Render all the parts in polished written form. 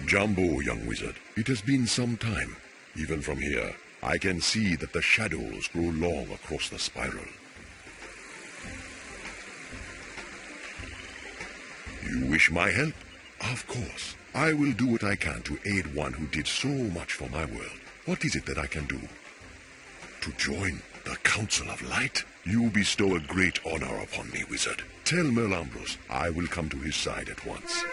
Jumbo, young wizard, it has been some time. Even from here, I can see that the shadows grow long across the spiral. You wish my help? Of course. I will do what I can to aid one who did so much for my world. What is it that I can do? To join the Council of Light? You bestow a great honor upon me, wizard. Tell Merlambros I will come to his side at once.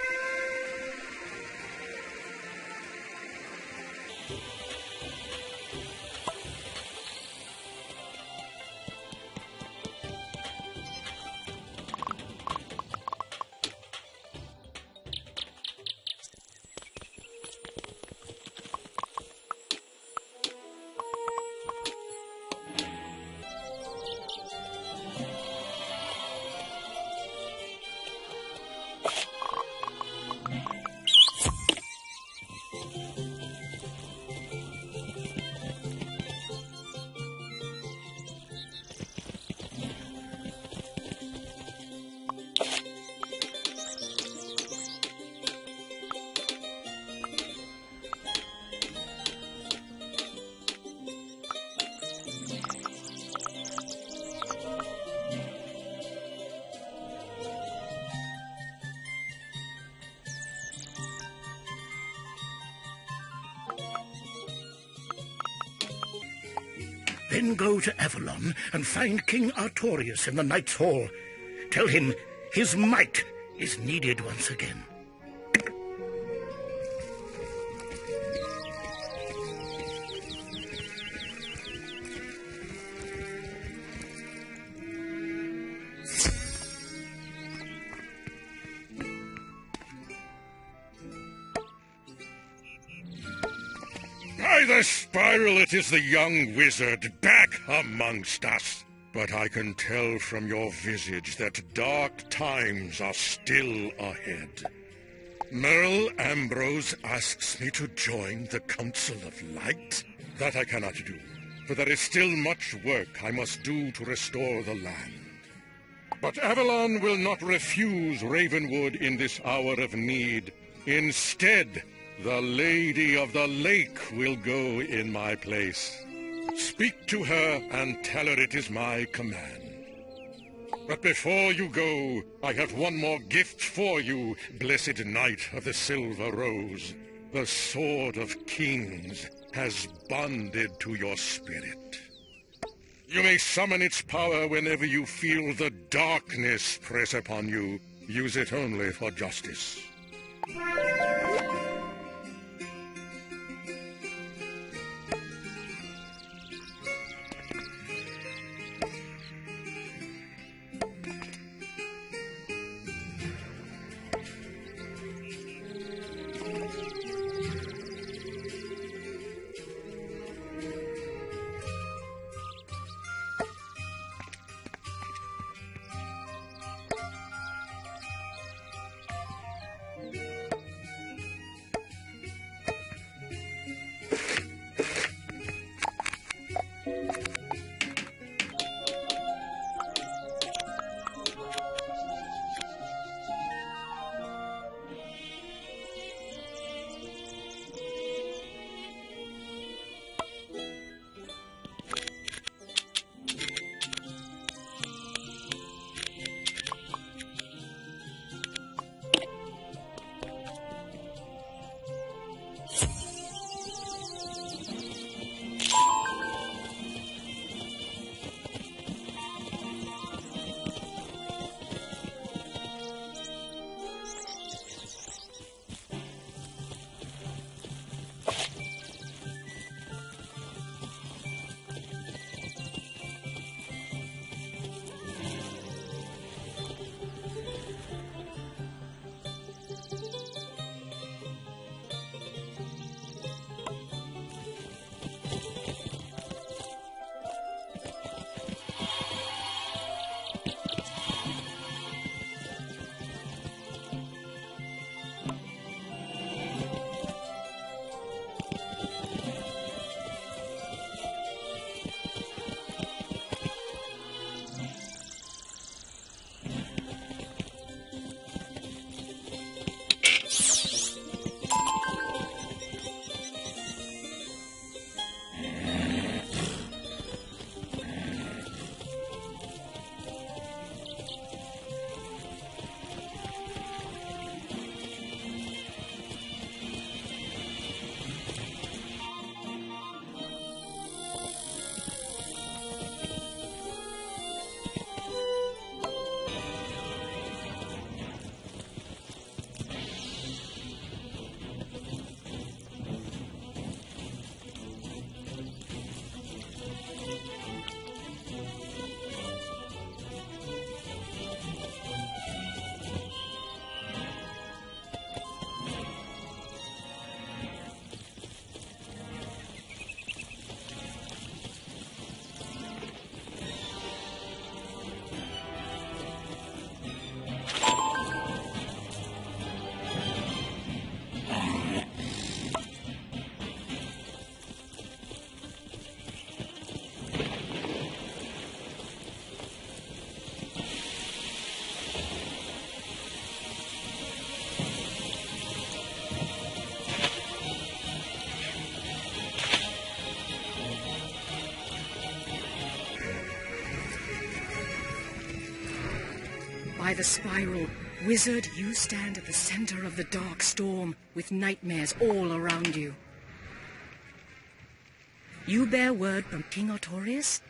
Then go to Avalon and find King Artorius in the Knight's Hall. Tell him his might is needed once again. By the spiral, it is the young wizard back amongst us. But I can tell from your visage that dark times are still ahead. Merle Ambrose asks me to join the Council of Light. That I cannot do, for there is still much work I must do to restore the land. But Avalon will not refuse Ravenwood in this hour of need. Instead, the Lady of the Lake will go in my place. Speak to her and tell her it is my command. But before you go, I have one more gift for you, blessed Knight of the Silver Rose. The Sword of Kings has bonded to your spirit. You may summon its power whenever you feel the darkness press upon you. Use it only for justice. by the spiral. Wizard, you stand at the center of the dark storm, with nightmares all around you. You bear word from King Artorius?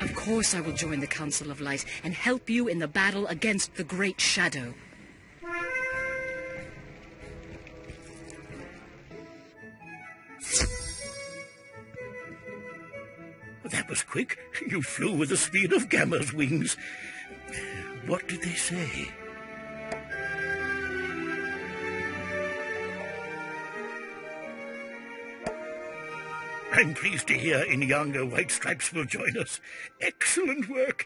Of course I will join the Council of Light and help you in the battle against the Great Shadow. That was quick. You flew with the speed of Gamma's wings. What did they say? I'm pleased to hear Inyanga White Stripes will join us. Excellent work.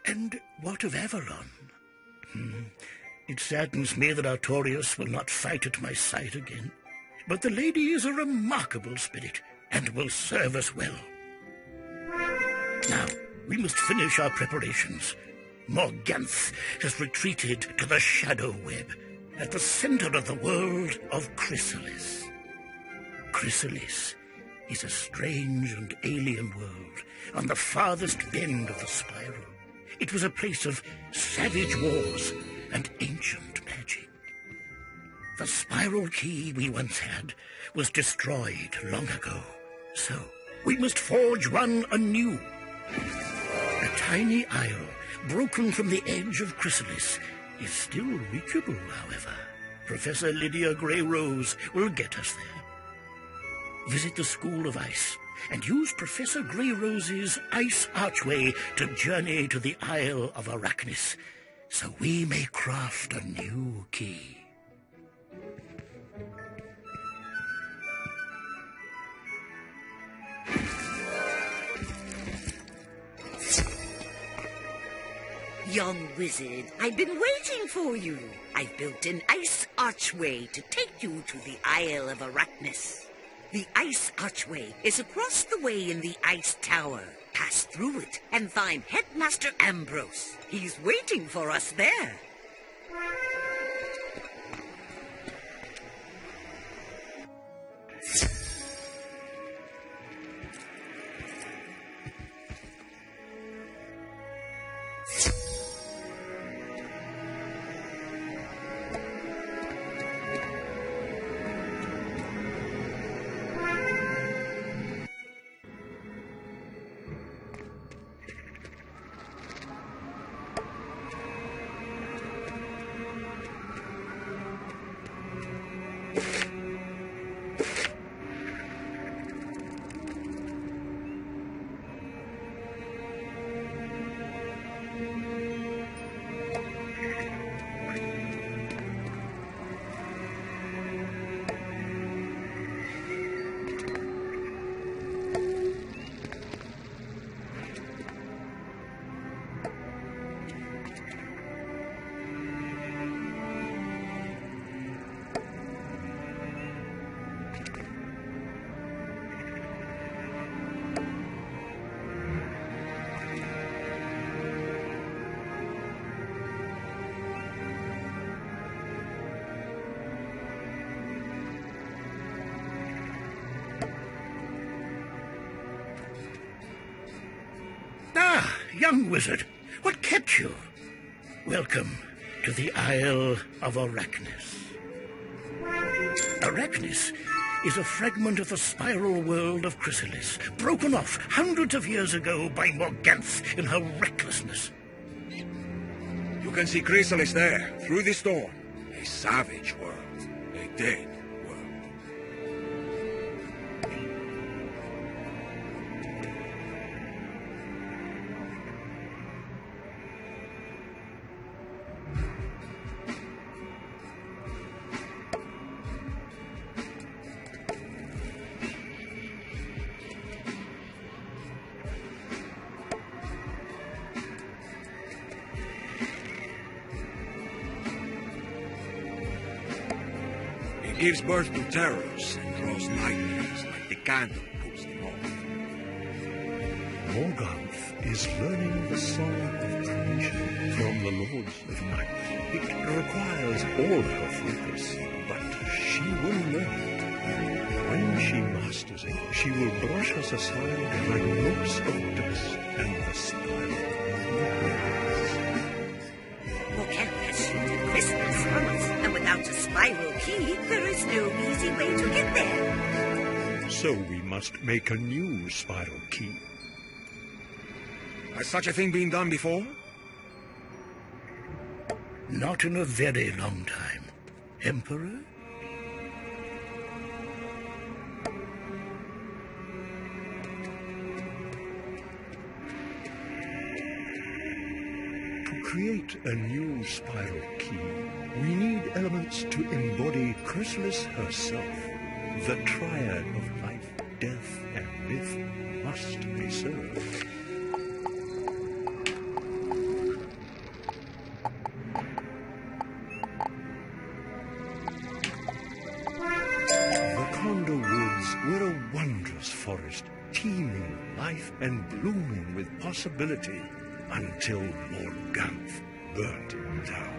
And what of Avalon? It saddens me that Artorius will not fight at my side again. But the lady is a remarkable spirit and will serve us well. Now, we must finish our preparations. Morganth has retreated to the Shadow Web at the center of the world of Krysalis. Krysalis is a strange and alien world on the farthest bend of the spiral. It was a place of savage wars and ancient magic. The spiral key we once had was destroyed long ago, so we must forge one anew. A tiny isle broken from the edge of Krysalis is still reachable, however. Professor Lydia Grey-Rose will get us there. Visit the School of Ice and use Professor Grey-Rose's ice archway to journey to the Isle of Arachnis, so we may craft a new key. Young wizard, I've been waiting for you. I've built an ice archway to take you to the Isle of Arachnis. The ice archway is across the way in the ice tower. Pass through it and find Headmaster Ambrose. He's waiting for us there. Young wizard, what kept you? Welcome to the Isle of Arachnis. Arachnis is a fragment of the spiral world of Krysalis, broken off hundreds of years ago by Morganth in her recklessness. You can see Krysalis there, through the storm. A savage world. A dead world. It gives birth to terrors and draws nightmares like the candle puts them off. Morganth is learning the song of creation from the Lords of Night. It requires all her focus, but she will learn it. When she masters it, she will brush us aside like motes of dust, and the spiral will rise. see, there is no easy way to get there. So we must make a new spiral key. Has such a thing been done before? Not in a very long time. Emperor? To create a new spiral key, we need elements to embody Krysalis herself. The triad of life, death, and myth must be served. The Condor Woods were a wondrous forest, teeming with life and blooming with possibility, until Lord Ganth burnt it down.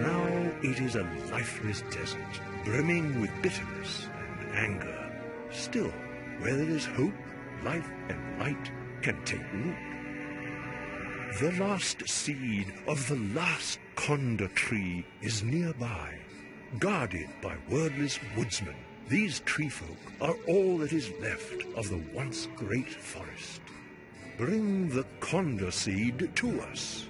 Now it is a lifeless desert, brimming with bitterness and anger. Still, where there is hope, life and light can take root. The last seed of the last Condor tree is nearby, guarded by wordless woodsmen. These treefolk are all that is left of the once great forest. Bring the Condor seed to us.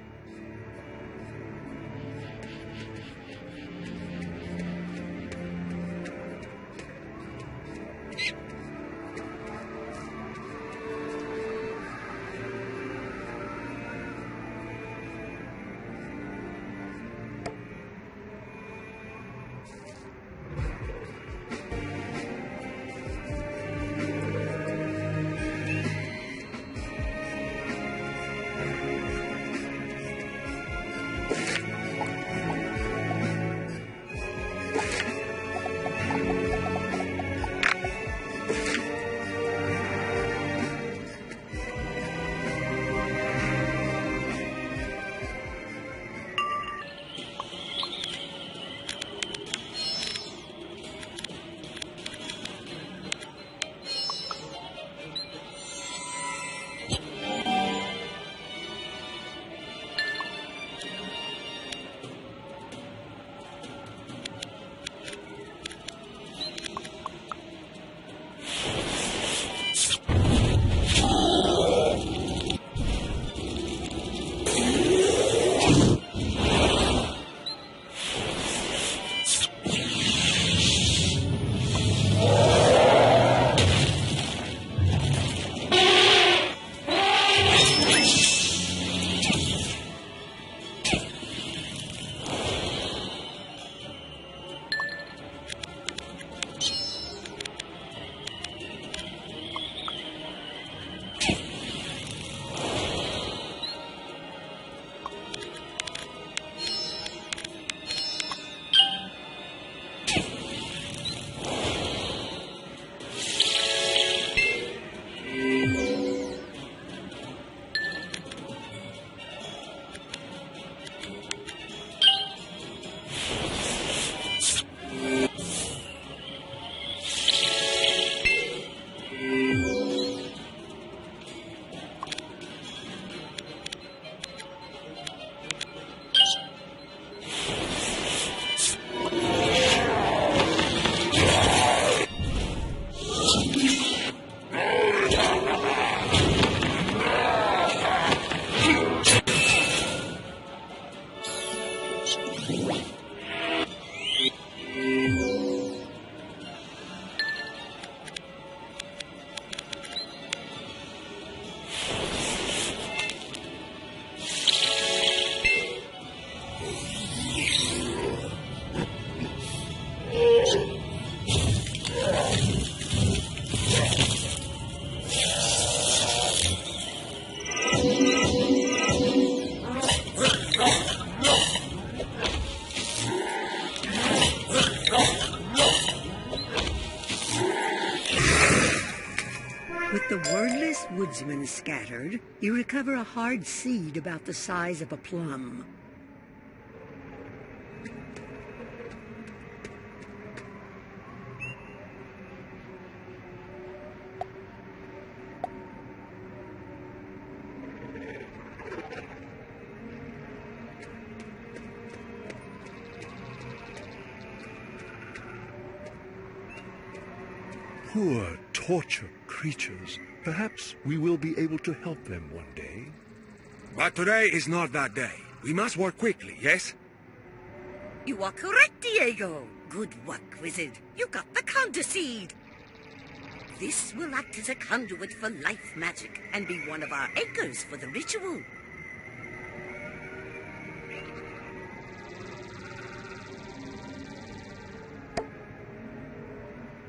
With the wordless woodsmen scattered, you recover a hard seed about the size of a plum. Poor, tortured creatures. Perhaps we will be able to help them one day. But today is not that day. We must work quickly, yes? You are correct, Diego. Good work, wizard. You got the counter seed. This will act as a conduit for life magic and be one of our anchors for the ritual.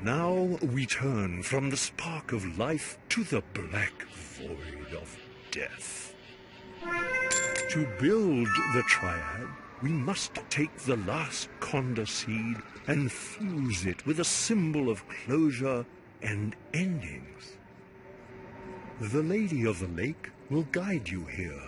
Now we turn from the spark of life to the black void of death. To build the triad, we must take the last Conda seed and fuse it with a symbol of closure and endings. The Lady of the Lake will guide you here.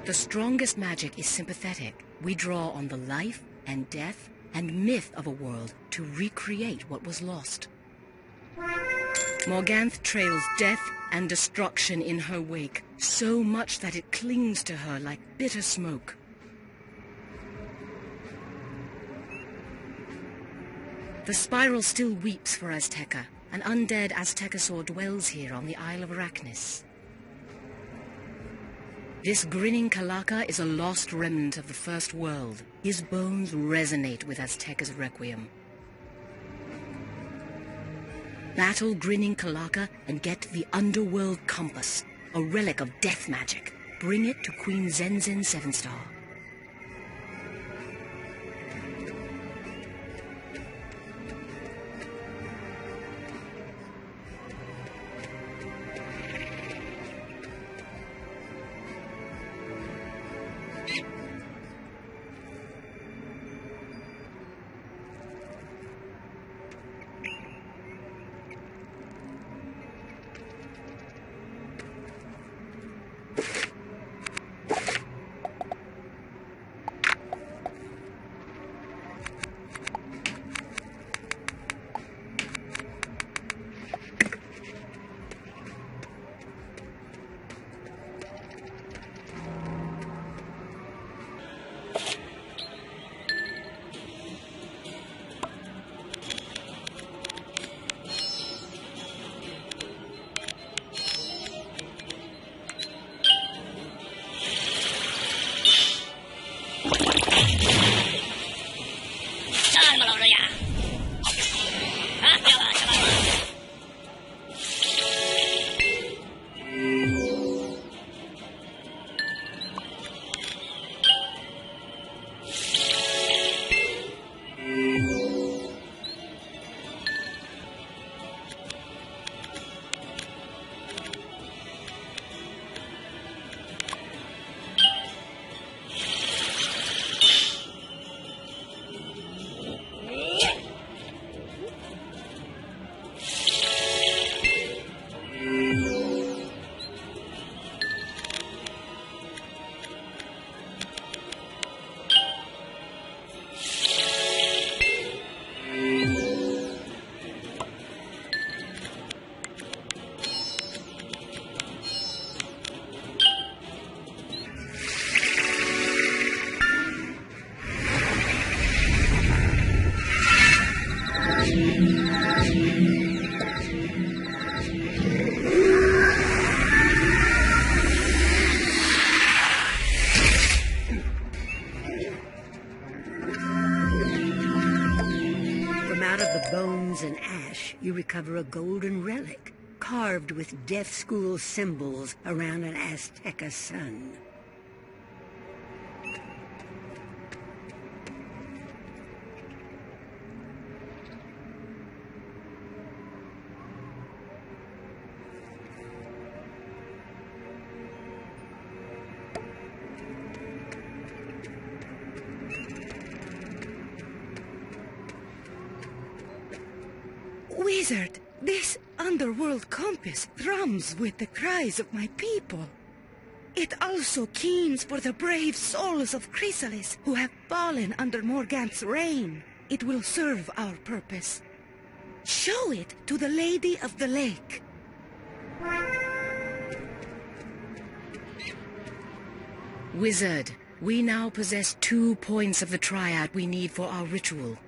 The strongest magic is sympathetic. We draw on the life and death and myth of a world to recreate what was lost. Morganth trails death and destruction in her wake, so much that it clings to her like bitter smoke. The spiral still weeps for Azteca. An undead Aztecosaur dwells here on the Isle of Arachnis. This grinning Calaca is a lost remnant of the First World. His bones resonate with Azteca's requiem. Battle grinning Calaca and get the Underworld Compass, a relic of death magic. Bring it to Queen Zenzen Sevenstar. And ash, you recover a golden relic, carved with death school symbols around an Azteca sun. Wizard, this underworld compass thrums with the cries of my people. It also keens for the brave souls of Krysalis who have fallen under Morganth's reign. It will serve our purpose. Show it to the Lady of the Lake. Wizard, we now possess 2 points of the triad we need for our ritual.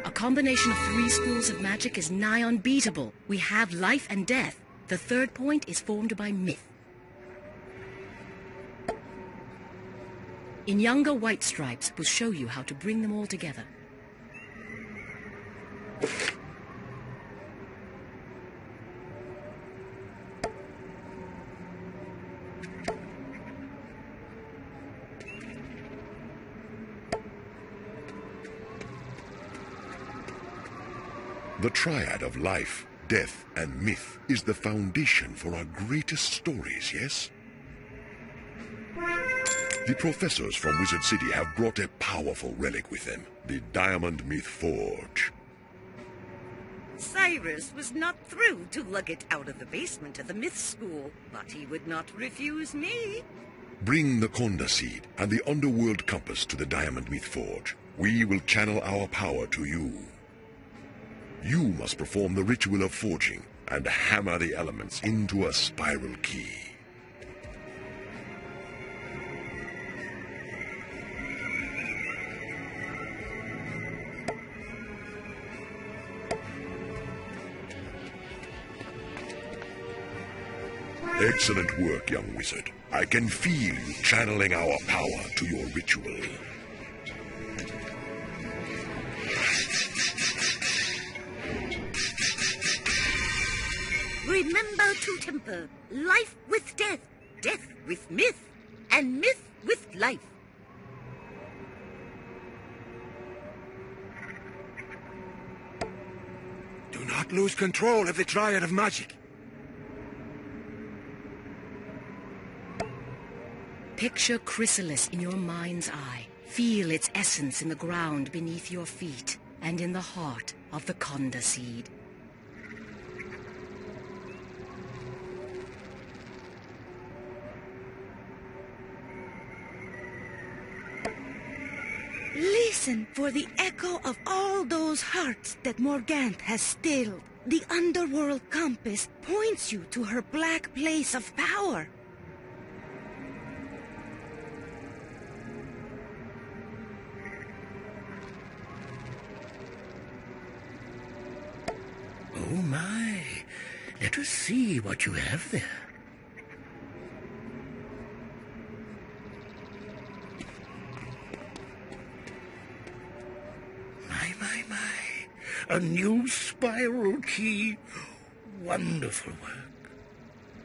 A combination of 3 schools of magic is nigh unbeatable. We have life and death. The 3rd point is formed by myth. In younger White Stripes, we'll show you how to bring them all together. The triad of life, death, and myth is the foundation for our greatest stories, yes? The professors from Wizard City have brought a powerful relic with them, the Diamond Myth Forge. Cyrus was not through to lug it out of the basement of the myth school, but he would not refuse me. Bring the Conda Seed and the Underworld Compass to the Diamond Myth Forge. We will channel our power to you. You must perform the ritual of forging and hammer the elements into a spiral key. Excellent work, young wizard. I can feel you channeling our power to your ritual. Remember to temper life with death, death with myth, and myth with life. Do not lose control of the Triad of Magic. Picture Krysalis in your mind's eye. Feel its essence in the ground beneath your feet and in the heart of the Conda Seed. Listen for the echo of all those hearts that Morganthe has stilled. The Underworld Compass points you to her black place of power. Oh my, let us see what you have there. My, a new spiral key. Wonderful work.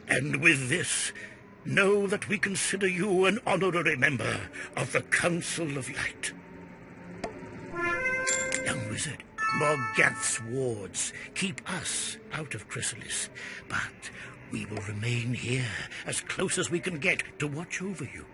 And with this, know that we consider you an honorary member of the Council of Light. Young wizard, Morganthe's wards keep us out of Krysalis, but we will remain here as close as we can get to watch over you.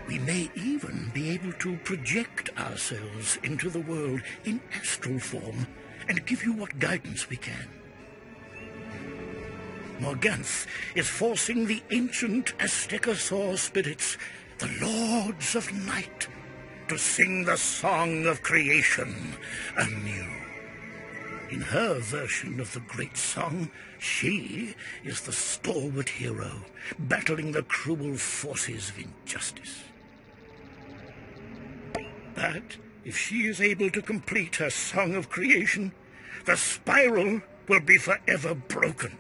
We may even be able to project ourselves into the world in astral form and give you what guidance we can. Morganthe is forcing the ancient Aztecosaur spirits, the Lords of Night, to sing the song of creation anew. In her version of the great song, she is the stalwart hero, battling the cruel forces of injustice. But if she is able to complete her song of creation, the spiral will be forever broken.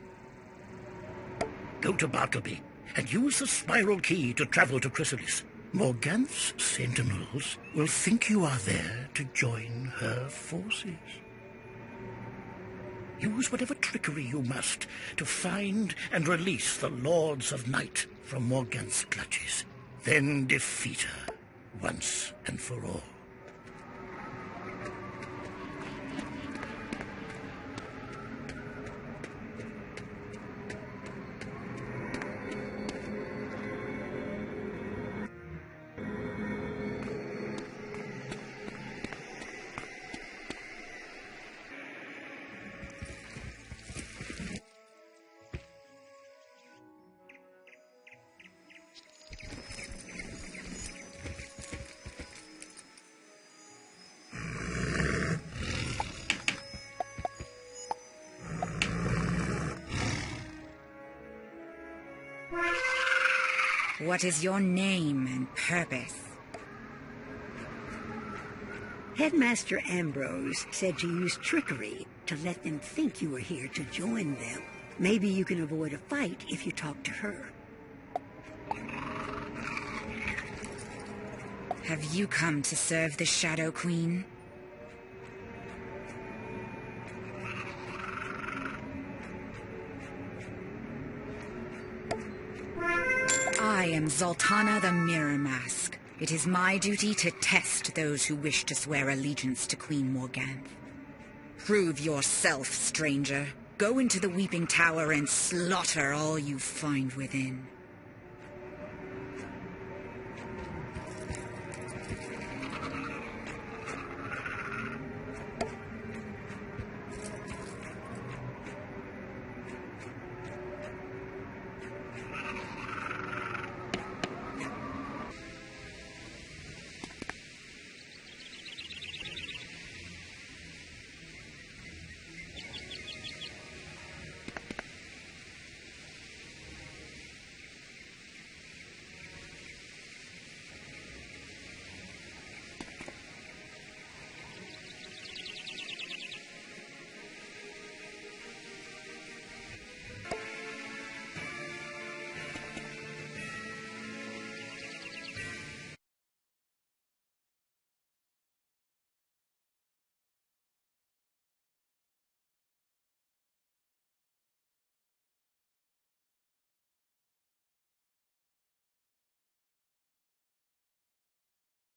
Go to Bartleby and use the spiral key to travel to Krysalis. Morganthe's sentinels will think you are there to join her forces. Use whatever trickery you must to find and release the Lords of Night from Morganthe's clutches. Then defeat her once and for all. What is your name and purpose? Headmaster Ambrose said you used trickery to let them think you were here to join them. Maybe you can avoid a fight if you talk to her. Have you come to serve the Shadow Queen? I am Zoltana the Mirror Mask. It is my duty to test those who wish to swear allegiance to Queen Morganthe. Prove yourself, stranger. Go into the Weeping Tower and slaughter all you find within.